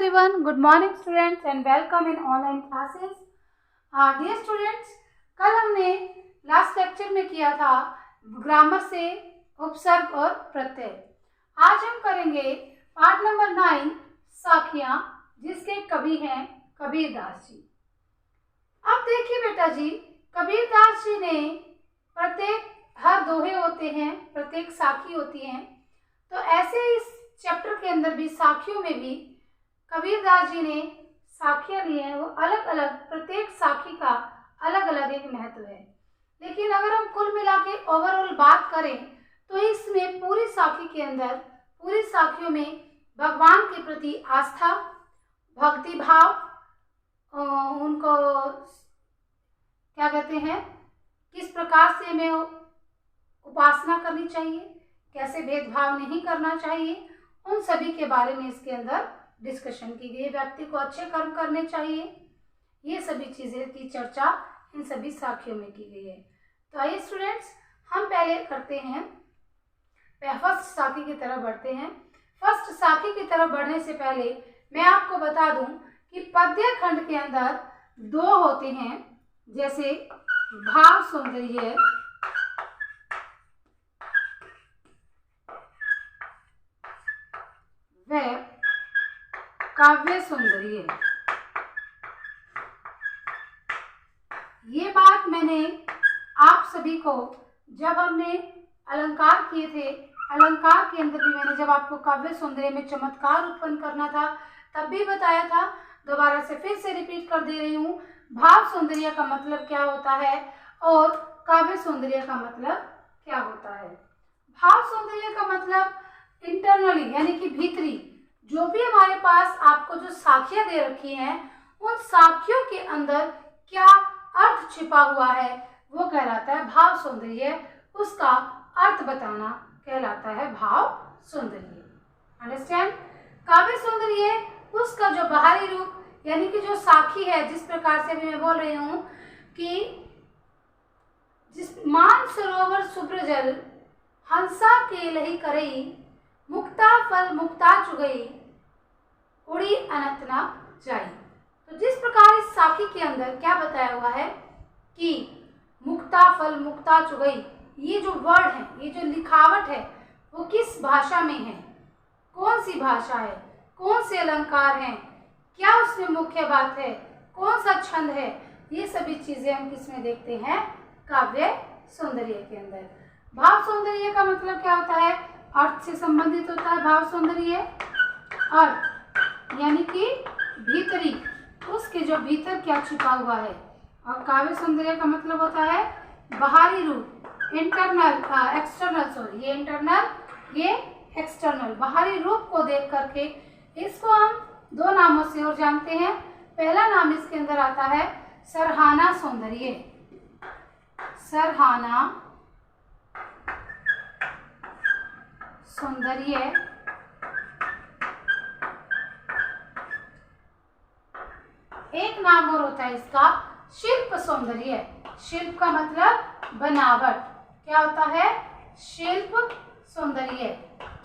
everyone, good morning students and welcome in online classes. Dear students, कल हमने last lecture में किया था ग्रामर से उपसर्ग और प्रत्यय। आज हम करेंगे पार्ट नंबर 9 साखियां, जिसके कवि हैं कबीरदास जी। अब देखिए बेटा जी, कबीरदास जी ने प्रत्येक हर दोहे होते हैं, प्रत्येक साखी होती हैं, तो ऐसे इस चैप्टर के अंदर भी साखियों में भी कबीरदास जी ने साखियां ली हैं। वो अलग अलग, प्रत्येक साखी का अलग अलग एक महत्व है। लेकिन अगर हम कुल मिला के ओवरऑल बात करें तो इसमें पूरी साखी के अंदर, पूरी साखियों में भगवान के प्रति आस्था, भक्ति भाव, उनको क्या कहते हैं, किस प्रकार से हमें उपासना करनी चाहिए, कैसे भेदभाव नहीं करना चाहिए, उन सभी के बारे में इसके अंदर डिस्कशन की गई है। व्यक्ति को अच्छे कर्म करने चाहिए, ये सभी चीज़ें की चर्चा इन सभी साखियों में की गई है। तो आइए स्टूडेंट्स, हम पहले करते हैं, फर्स्ट साखी की तरफ बढ़ते हैं। फर्स्ट साखी की तरफ बढ़ने से पहले मैं आपको बता दूं कि पद्य खंड के अंदर दो होते हैं, जैसे भाव सौंदर्य व काव्य सौंदर्य। ये बात मैंने आप सभी को जब हमने अलंकार किए थे, अलंकार के अंदर भी मैंने जब आपको काव्य सौंदर्य में चमत्कार उत्पन्न करना था तब भी बताया था। दोबारा से फिर से रिपीट कर दे रही हूँ, भाव सौंदर्य का मतलब क्या होता है और काव्य सौंदर्य का मतलब क्या होता है। भाव सौंदर्य का मतलब इंटरनली, यानी कि भीतरी, जो भी हमारे पास आपको जो साखियां दे रखी हैं, उन साखियों के अंदर क्या अर्थ छिपा हुआ है वो कहलाता है भाव सौंदर्य। उसका अर्थ बताना कहलाता है भाव सौंदर्य। अंडरस्टैंड। काव्य सौंदर्य उसका जो बाहरी रूप, यानी कि जो साखी है, जिस प्रकार से अभी मैं बोल रही हूँ कि जिस मान सरोवर शुभ्र जल हंसा के लही करई, मुक्ता फल मुक्ता चुगई, उड़ी अनंत न जाई। तो जिस प्रकार इस साखी के अंदर क्या बताया हुआ है कि मुक्ता फल मुक्ता चुगई, ये जो वर्ड है, ये जो लिखावट है, वो किस भाषा में है, कौन सी भाषा है, कौन से अलंकार हैं, क्या उसमें मुख्य बात है, कौन सा छंद है, ये सभी चीजें हम किसमें देखते हैं, काव्य सौंदर्य के अंदर। भाव सौंदर्य का मतलब क्या होता है, अर्थ से संबंधित होता है भाव सौंदर्य। अर्थ यानी कि भीतरी, उसके जो भीतर क्या छिपा हुआ है। और काव्य सौंदर्य का मतलब होता है बाहरी रूप, इंटरनल, एक्सटर्नल, सॉरी, ये इंटरनल, ये एक्सटर्नल, बाहरी रूप को देख करके इसको हम दो नामों से और जानते हैं। पहला नाम इसके अंदर आता है सरहाना सौंदर्य। सरहाना सौंदर्य एक नाम और होता है इसका शिल्प सौंदर्य। शिल्प का मतलब बनावट, क्या होता है, शिल्प सौंदर्य।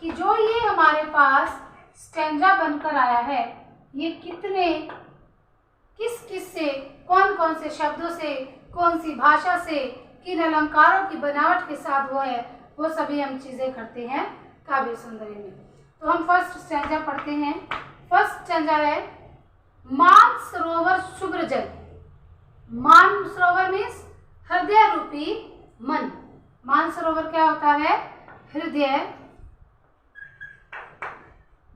कि जो ये हमारे पास स्टैंजा बनकर आया है, ये कितने, किस से, कौन कौन से शब्दों से, कौन सी भाषा से, किन अलंकारों की बनावट के साथ वो है, वो सभी हम चीजें करते हैं काव्य सौंदर्य में। तो हम फर्स्ट स्टैंजा पढ़ते हैं। फर्स्ट स्टैंजा है मान सरोवर शुभ्र जल। मान सरोवर मीन्स हृदय रूपी मन। मान सरोवर क्या होता है, हृदय,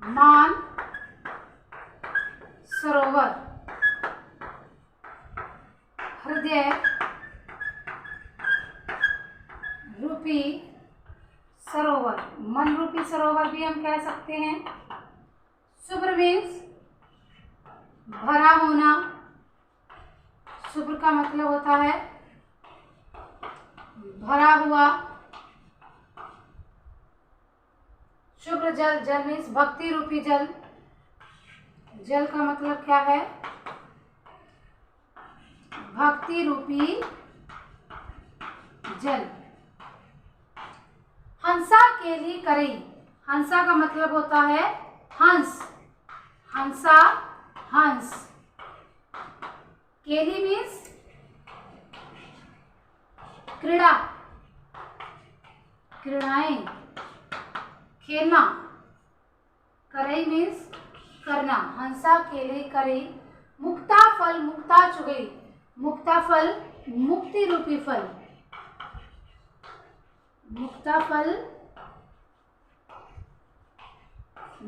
मान सरोवर, हृदय रूपी सरोवर, मन रूपी सरोवर भी हम कह सकते हैं। शुभ्र मीन्स भरा होना। शुभ्र का मतलब होता है भरा हुआ। शुभ्र जल, जल मीन्स भक्ति रूपी जल। जल का मतलब क्या है, भक्ति रूपी जल। हंसा केली करई, हंसा का मतलब होता है हंस। हंसा हंस, केली मीन्स क्रीड़ा, क्रीड़ाएं, खेलना, करई मीन्स करना, हंसा केले करई, मुक्ता फल मुक्ता चुगई, मुक्ता फल मुक्ति रूपी फल, मुक्ता फल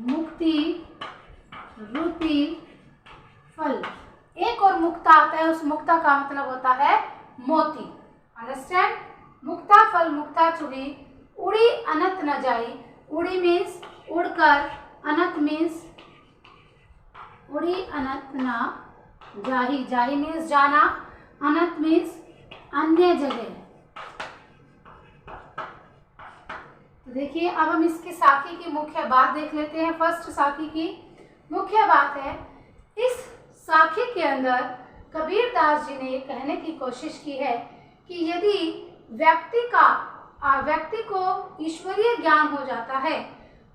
मुक्ति रूपी फल। एक और मुक्ता आता है, उस मुक्ता का मतलब होता है मोती। अंडरस्टैंड? मुक्ता फल मुक्ता चुगी, उड़ी अनंत न जाई, उड़ी मीन्स उड़कर, अनंत मीन्स उड़ी अनंत न जाही, जाही मीन्स जाना, अनंत मीन्स अन्य जगह। तो देखिए अब हम इसकी साखी की मुख्य बात देख लेते हैं। फर्स्ट साखी की मुख्य बात है, इस साखी के अंदर कबीर दास जी ने ये कहने की कोशिश की है कि यदि व्यक्ति को ईश्वरीय ज्ञान हो जाता है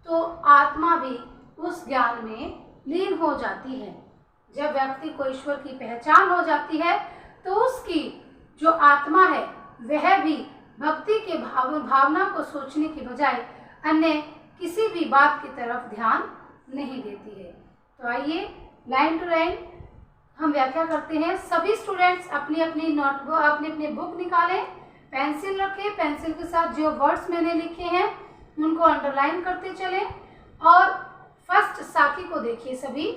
तो आत्मा भी उस ज्ञान में लीन हो जाती है। जब व्यक्ति को ईश्वर की पहचान हो जाती है तो उसकी जो आत्मा है वह भी भक्ति के भावना को सोचने की बजाय अन्य किसी भी बात की तरफ ध्यान नहीं देती है। तो आइए लाइन टू लाइन हम व्याख्या करते हैं। सभी स्टूडेंट्स अपनी अपनी नोटबुक अपनी बुक निकालें, पेंसिल रखें, पेंसिल के साथ जो वर्ड्स मैंने लिखे हैं उनको अंडरलाइन करते चलें और फर्स्ट साखी को देखिए सभी।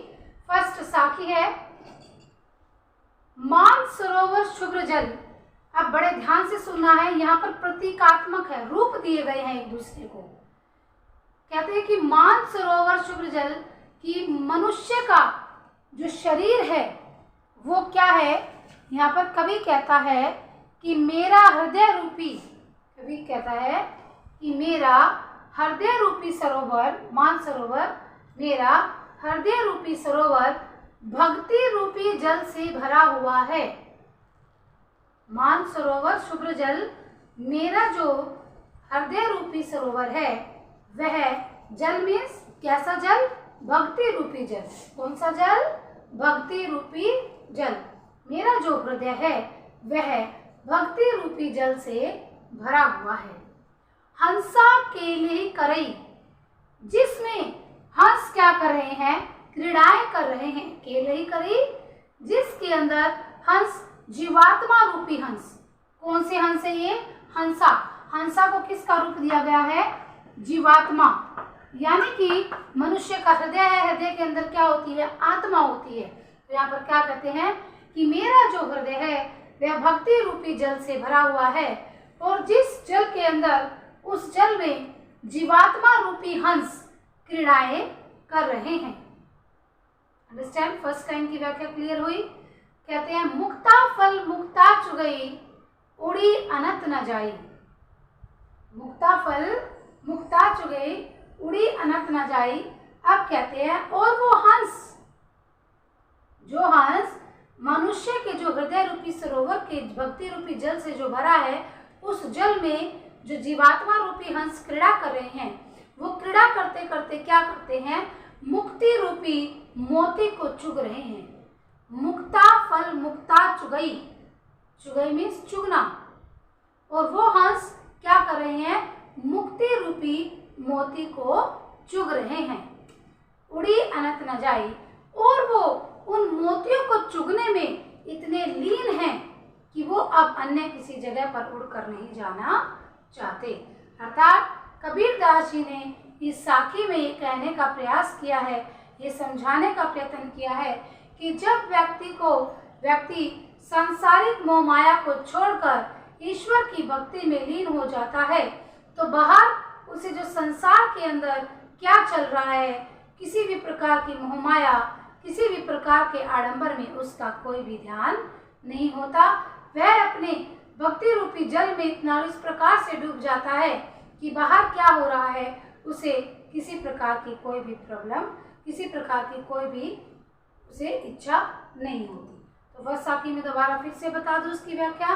फर्स्ट साखी है मान सरोवर शुभ्र जल। अब बड़े ध्यान से सुनना है, यहाँ पर प्रतीकात्मक है, रूप दिए गए हैं एक दूसरे को। कहते हैं कि मान सरोवर शुभ्र जल, कि मनुष्य का जो शरीर है वो क्या है। यहाँ पर कवि कहता है कि मेरा हृदय रूपी, कवि कहता है कि मेरा हृदय रूपी सरोवर, मान सरोवर, मेरा हृदय रूपी सरोवर भक्ति रूपी जल से भरा हुआ है। मान सरोवर शुभ्र जल, मेरा जो हृदय रूपी सरोवर है वह जल मीन्स कैसा जल, भक्ति रूपी जल। कौन सा जल, भक्ति रूपी जल। मेरा जो हृदय है वह भक्ति रूपी जल से भरा हुआ है। हंसा केली करई, जिसमें हंस क्या कर रहे हैं, क्रीड़ाएं कर रहे हैं। केली करई, जिसके अंदर हंस जीवात्मा रूपी हंस। कौन से हंस है ये, हंसा। हंसा को किसका रूप दिया गया है, जीवात्मा। यानी कि मनुष्य का हृदय है, हृदय के अंदर क्या होती है, आत्मा होती है। तो यहाँ पर क्या कहते हैं कि मेरा जो हृदय है वह भक्ति रूपी जल से भरा हुआ है और जिस जल के अंदर, उस जल में जीवात्मा रूपी हंस क्रीड़ाएं कर रहे हैं। अंडरस्टैंड? फर्स्ट टाइम की व्याख्या क्लियर हुई। कहते हैं मुक्ता फल मुक्ता चुगई, उड़ी अनंत न जाई। मुक्ता फल मुक्ता चुगई, उड़ी अनंत न जाई। अब कहते हैं और वो हंस, जो हंस मनुष्य के जो हृदय रूपी सरोवर के भक्ति रूपी जल से जो भरा है, उस जल में जो जीवात्मा रूपी हंस क्रीड़ा कर रहे हैं, वो क्रीड़ा करते करते क्या करते हैं, मुक्ति रूपी मोती को चुग रहे हैं। मुक्ता फल मुक्ता चुगई, चुगई मीन्स चुगना। और वो हंस क्या कर रहे हैं, मुक्ति रूपी मोती को चुग रहे हैं। उड़ी अनंत न जाई, और वो उन मोतियों को चुगने में इतने लीन हैं कि वो अब अन्य किसी जगह पर उड़कर नहीं जाना चाहते। अर्थात कबीर दास जी ने इस साखी में ये कहने का प्रयास किया है, ये समझाने का प्रयत्न किया है कि जब व्यक्ति सांसारिक मोह माया को छोड़कर ईश्वर की भक्ति में लीन हो जाता है तो बाहर उसे जो संसार के अंदर क्या चल रहा है, किसी भी प्रकार की मोह माया, किसी भी प्रकार के आडंबर में उसका कोई भी ध्यान नहीं होता। वह अपने भक्ति रूपी जल में इतना इस प्रकार से डूब जाता है कि बाहर क्या हो रहा है उसे किसी प्रकार की कोई भी प्रॉब्लम, किसी प्रकार की कोई भी उसे इच्छा नहीं होती। तो वह साखी में दोबारा फिर से बता दूं उसकी व्याख्या।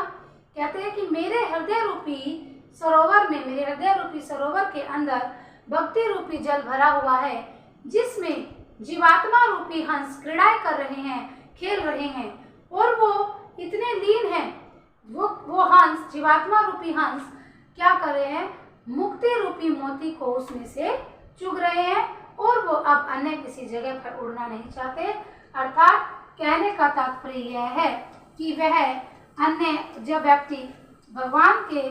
कहते हैं कि मेरे हृदय रूपी सरोवर में, मेरे हृदय रूपी सरोवर के अंदर भक्ति रूपी जल भरा हुआ है, जिसमें जीवात्मा रूपी हंस क्रीड़ाएं कर रहे हैं, खेल रहे हैं, और वो इतने लीन हैं, वो हंस, जीवात्मा रूपी हंस क्या कर रहे हैं, मुक्ति रूपी मोती को उसमें से चुग रहे हैं, और वो अब अन्य किसी जगह पर उड़ना नहीं चाहते। अर्थात कहने का तात्पर्य यह है कि वह अन्य, जब व्यक्ति भगवान के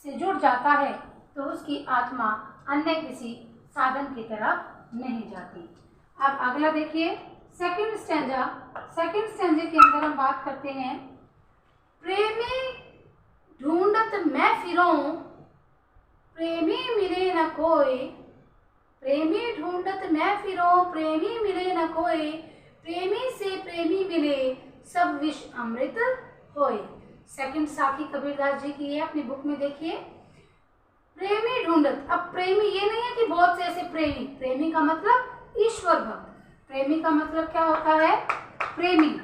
से जुड़ जाता है तो उसकी आत्मा अन्य किसी साधन की तरफ नहीं जाती। अब अगला देखिए, सेकंड स्टैंजा। सेकंड स्टैंजे के अंदर हम बात करते हैं, प्रेमी ढूंढत मैं फिरूं, प्रेमी मिले न कोई, प्रेमी ढूंढत मैं फिरूं, प्रेमी मिले न कोई, प्रेमी से प्रेमी मिले सब विष अमृत होए। सेकंड साखी कबीरदास जी की है, अपनी बुक में देखिए। प्रेमी ढूंढत, अब प्रेमी ये नहीं है कि बहुत से ऐसे प्रेमी, प्रेमी का मतलब ईश्वर भक्त, प्रेमी का मतलब क्या होता है, प्रेमी।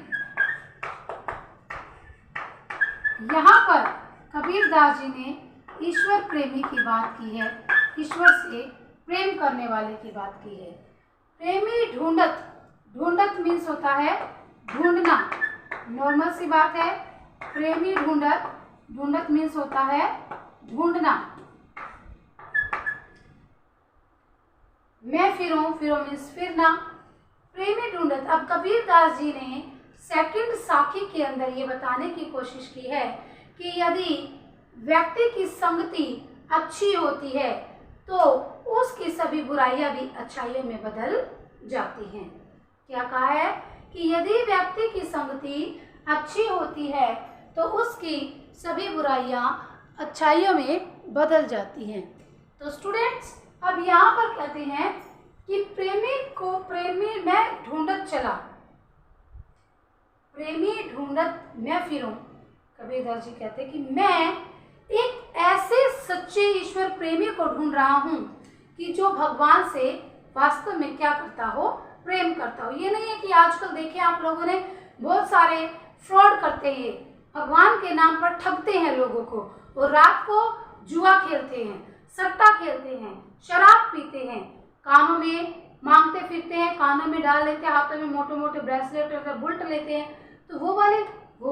यहाँ पर कबीरदास जी ने ईश्वर प्रेमी की बात की है, ईश्वर से प्रेम करने वाले की बात की है। प्रेमी ढूंढत, ढूंढत मीन्स होता है ढूंढना, नॉर्मल सी बात है। प्रेमी ढूंढत, ढूंढत मीन्स होता है ढूंढना। मैं फिरूं, फिरो मीन्स फिरना। प्रेमी ढूंढत, अब कबीरदास जी ने सेकंड साखी के अंदर ये बताने की कोशिश की है कि यदि व्यक्ति की संगति अच्छी होती है तो उसकी सभी बुराइयां भी अच्छाइयों में बदल जाती हैं। क्या कहा है कि यदि व्यक्ति की संगति अच्छी होती है तो उसकी सभी बुराइयां अच्छाइयों में बदल जाती हैं। तो स्टूडेंट्स, अब यहाँ पर कहते हैं कि प्रेमी को, प्रेमी मैं ढूंढत चला, प्रेमी ढूंढत मैं फिरूं। कबीरदास जी कहते हैं कि मैं एक ऐसे सच्चे ईश्वर प्रेमी को ढूंढ रहा हूं कि जो भगवान से वास्तव में क्या करता हो, प्रेम करता हो। ये नहीं है कि आजकल देखिए आप लोगों ने बहुत सारे फ्रॉड करते हैं, भगवान के नाम पर ठगते हैं लोगों को, और रात को जुआ खेलते हैं, सट्टा खेलते हैं, शराब पीते हैं, कानों में मांगते फिरते हैं, कानों में डाल लेते हैं, हाथों में मोटे मोटे ब्रेसलेट और बुल्ट लेते हैं। तो वो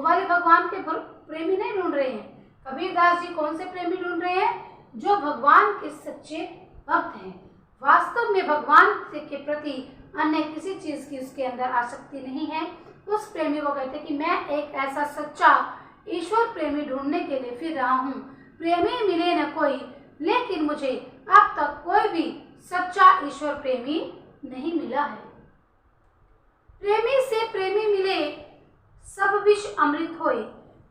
वाले भगवान के प्रेमी नहीं ढूंढ रहे हैं। कबीरदास जी कौन से प्रेमी ढूंढ रहे हैं, जो भगवान के सच्चे भक्त हैं, वास्तव में भगवान के प्रति अन्य किसी चीज की उसके अंदर आसक्ति नहीं है। उस प्रेमी को कहते हैं कि मैं एक ऐसा सच्चा ईश्वर प्रेमी ढूंढने के लिए फिर रहा हूँ। प्रेमी मिले न कोई, लेकिन मुझे अब तक कोई भी सच्चा ईश्वर प्रेमी नहीं मिला है। प्रेमी से प्रेमी मिले सब विष अमृत होए।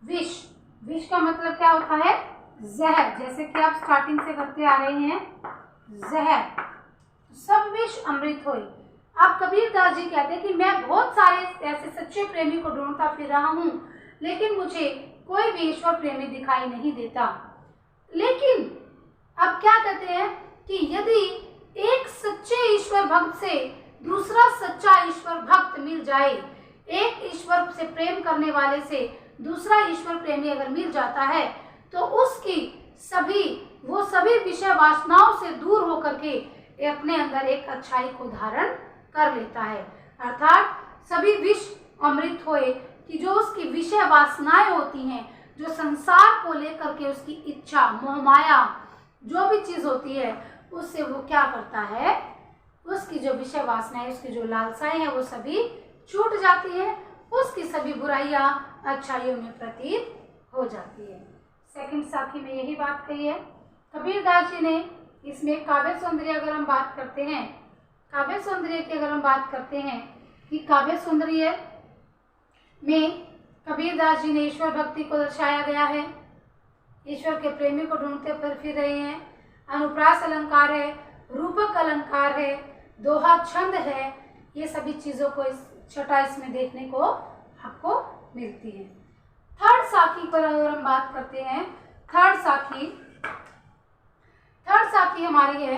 विष, विष का मतलब क्या होता है, जहर, जैसे कि आप स्टार्टिंग से करते आ रहे हैं, जहर, सब विष अमृत होए। अब कबीरदास जी कहते हैं कि मैं बहुत सारे ऐसे सच्चे प्रेमी को ढूंढता फिर रहा हूँ, लेकिन मुझे कोई भी ईश्वर प्रेमी दिखाई नहीं देता। लेकिन अब क्या कहते हैं कि यदि एक सच्चे ईश्वर भक्त से दूसरा सच्चा ईश्वर भक्त मिल जाए, एक ईश्वर से प्रेम करने वाले से दूसरा ईश्वर प्रेमी अगर मिल जाता है, तो उसकी वो सभी विषय वासनाओं से दूर होकर के अपने अंदर एक अच्छाई को धारण कर लेता है। अर्थात सभी विष अमृत होए, कि जो उसकी विषय वासनाएं होती हैं, जो संसार को लेकर के उसकी इच्छा, मोह माया, जो भी चीज होती है, उससे वो क्या करता है, उसकी जो विषय वासनाएं, उसकी जो लालसाएं हैं, वो सभी छूट जाती है, उसकी सभी बुराइयां अच्छाइयों में प्रतीत हो जाती है। सेकंड साखी में यही बात कही है। कबीरदास जी ने इसमें काव्य सौंदर्य अगर हम बात करते हैं, काव्य सौंदर्य की अगर हम बात करते हैं कि काव्य सौंदर्य में कबीरदास जी ने ईश्वर भक्ति को दर्शाया गया है, ईश्वर के प्रेमी को ढूंढते फिर रहे हैं। अनुप्रास अलंकार है, रूपक अलंकार है, दोहा छंद है, ये सभी चीजों को इस छठा इसमें देखने को आपको मिलती है। थर्ड साखी पर अगर हम बात करते हैं, थर्ड साखी हमारी है,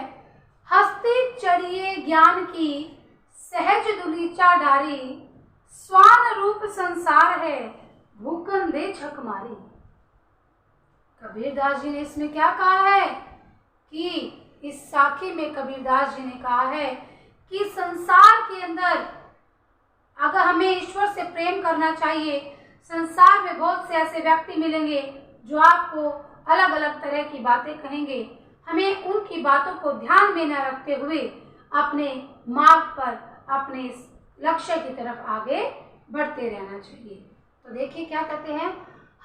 हस्ती चढ़िए ज्ञान की सहज दुलीचा डारी, स्वान रूप संसार है भूकन दे छक मारी। कबीरदास जी ने इसमें क्या कहा है कि इस साखी में कबीरदास जी ने कहा है कि संसार के अंदर अगर हमें ईश्वर से प्रेम करना चाहिए, संसार में बहुत से ऐसे व्यक्ति मिलेंगे जो आपको अलग अलग तरह की बातें कहेंगे। हमें उनकी बातों को ध्यान में न रखते हुए अपने मार्ग पर, अपने लक्ष्य की तरफ आगे बढ़ते रहना चाहिए। तो देखिए क्या कहते हैं,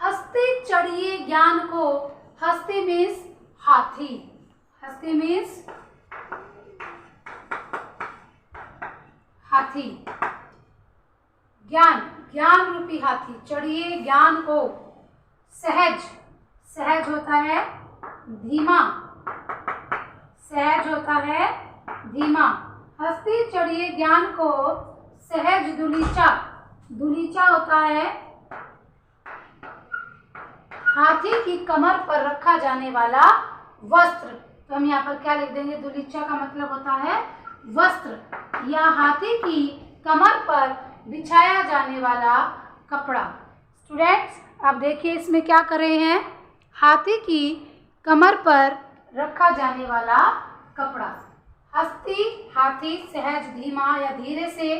हंसते चढ़िए ज्ञान को, हंसते मीन्स हाथी, हंसते मीन्स हाथी, ज्ञान, ज्ञान रूपी हाथी, चढ़िए ज्ञान को, सहज, सहज होता है धीमा, सहज होता है धीमा, हंसते चढ़िए ज्ञान को सहज दुलीचा, दुलीचा होता है हाथी की कमर पर रखा जाने वाला वस्त्र। तो हम यहाँ पर क्या लिख देंगे, दुलीचा का मतलब होता है वस्त्र या हाथी की कमर पर बिछाया जाने वाला कपड़ा। स्टूडेंट्स अब देखिए इसमें क्या कर रहे हैं, हाथी की कमर पर रखा जाने वाला कपड़ा, हस्ती हाथी, सहज धीमा या धीरे से,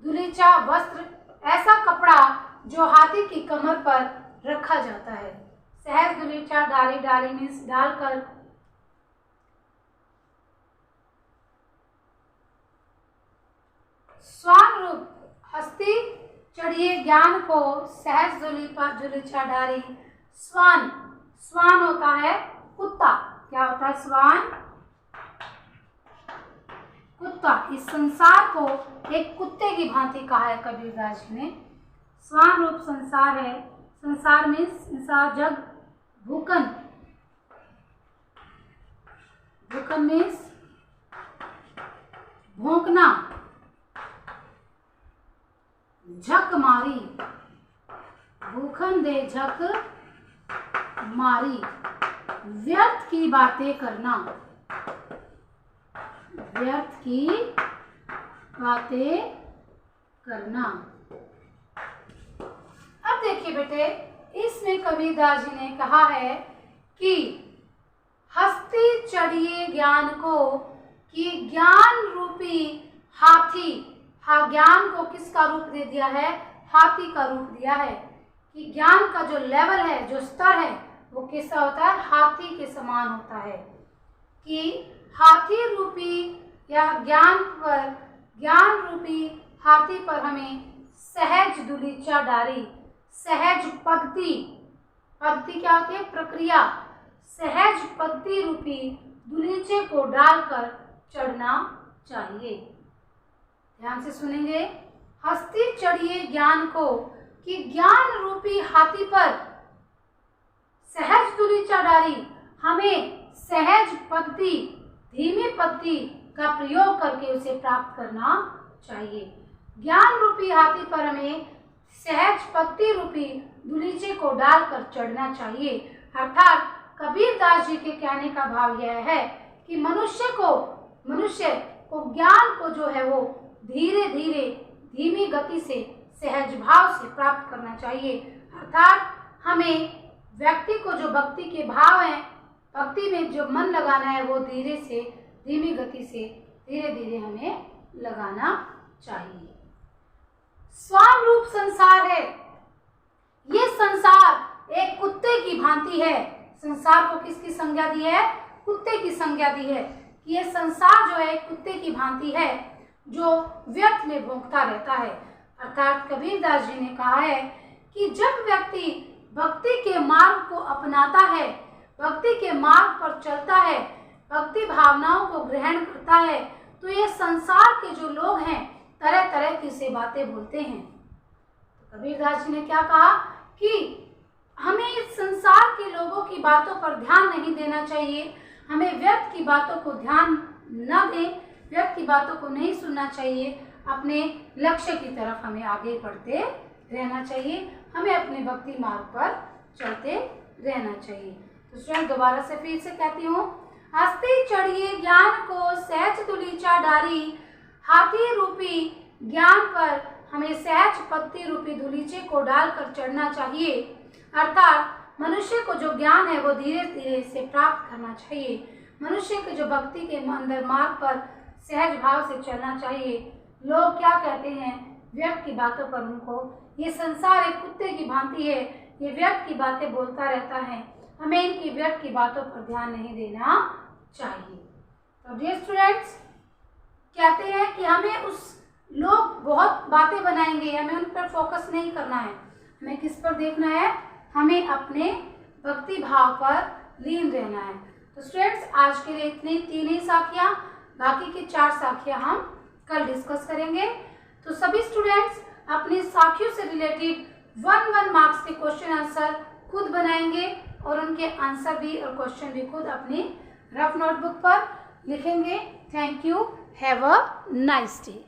दुलीचा वस्त्र ऐसा कपड़ा जो हाथी की कमर पर रखा जाता है। सहज दुलीचा, डाली, डाली मीन्स डालकर, स्वान रूप, हस्ती चढ़िए ज्ञान को सहज दुलीचा डाली, स्वान, स्वान होता है कुत्ता, क्या होता है स्वान, कुत्ता। इस संसार को एक कुत्ते की भांति कहा है कबीरदास जी ने। स्वान रूप संसार है, संसार में संसार जग, भूखन, भूखन मीन्स भौंकना, झक मारी, भूखन दे झक मारी, व्यर्थ की बातें करना, व्यर्थ की बातें करना। अब देखिए बेटे, इसमें कबीरदास जी ने कहा है कि हंसते चढ़िए ज्ञान को, कि ज्ञान रूपी हाथी, हाँ ज्ञान को किसका रूप दे दिया है, हाथी का रूप दिया है, कि ज्ञान का जो लेवल है, जो स्तर है वो कैसा होता है, हाथी के समान होता है। कि हाथी रूपी या ज्ञान पर, ज्ञान रूपी हाथी पर हमें सहज दुलीचा डाली, सहज पद्धति, पद्धति क्या होती है, प्रक्रिया, सहज पद्धति रूपी दुलीचे को डालकर चढ़ना चाहिए। ध्यान से सुनेंगे, हंसते चढ़िए ज्ञान को, कि ज्ञान रूपी हाथी पर सहज दुलीचा डाली, हमें सहज पद्धति, धीमी पद्धति का प्रयोग करके उसे प्राप्त करना चाहिए। ज्ञान रूपी हाथी पर हमें सहज पद्धति रूपी दुलीचे को डालकर चढ़ना चाहिए। अर्थात कबीरदास जी के कहने का भाव यह है कि मनुष्य को ज्ञान को जो है वो धीरे धीरे, धीमी गति से, सहज भाव से प्राप्त करना चाहिए। अर्थात हमें व्यक्ति को जो भक्ति के भाव हैं, भक्ति में जो मन लगाना है वो धीरे से, धीमी गति से, धीरे धीरे हमें लगाना चाहिए। स्वान रूप संसार है, ये संसार एक कुत्ते की भांति है। संसार को किसकी संज्ञा दी है, कुत्ते की संज्ञा दी है। ये संसार जो है कुत्ते की भांति है जो व्यर्थ में भौंकता रहता है। अर्थात कबीरदास जी ने कहा है कि जब व्यक्ति भक्ति के मार्ग को अपनाता है, भक्ति के मार्ग पर चलता है, भक्ति भावनाओं को ग्रहण करता है, तो ये संसार के जो लोग हैं तरह तरह की से बातें बोलते हैं। तो कबीरदास जी ने क्या कहा कि हमें इस संसार के लोगों की बातों पर ध्यान नहीं देना चाहिए, हमें व्यर्थ की बातों को ध्यान न दें, व्यर्थ की बातों को नहीं सुनना चाहिए, अपने लक्ष्य की तरफ हमें आगे बढ़ते रहना चाहिए, हमें अपने भक्ति मार्ग पर चलते रहना चाहिए। तो स्टूडेंट दोबारा से फिर से कहती हूँ, हंसते चढ़िए ज्ञान को सहज दुलीचा डारी, हाथी रूपी ज्ञान पर हमें सहज पत्ती रूपी दुलीचे को डालकर चढ़ना चाहिए। अर्थात मनुष्य को जो ज्ञान है वो धीरे धीरे से प्राप्त करना चाहिए। मनुष्य के जो भक्ति के अंदर मार्ग पर सहज भाव से चलना चाहिए। लोग क्या कहते हैं, व्यर्थ की बातों पर उनको, ये संसार एक कुत्ते की भांति है, ये व्यर्थ की बातें बोलता रहता है, हमें इनकी व्यर्थ की बातों पर ध्यान नहीं देना चाहिए। तो डियर स्टूडेंट्स, कहते हैं कि हमें उस लोग बहुत बातें बनाएंगे, हमें उन पर फोकस नहीं करना है, हमें किस पर देखना है, हमें अपने भक्ति भाव पर लीन रहना है। तो स्टूडेंट्स, आज के लिए इतनी 3 ही साखियाँ, बाकी की 4 साखियाँ हम कल डिस्कस करेंगे। तो सभी स्टूडेंट्स अपनी साखियों से रिलेटेड 1 मार्क्स के क्वेश्चन आंसर खुद बनाएंगे और उनके आंसर भी और क्वेश्चन भी खुद अपनी रफ नोटबुक पर लिखेंगे। Thank you, have a nice day.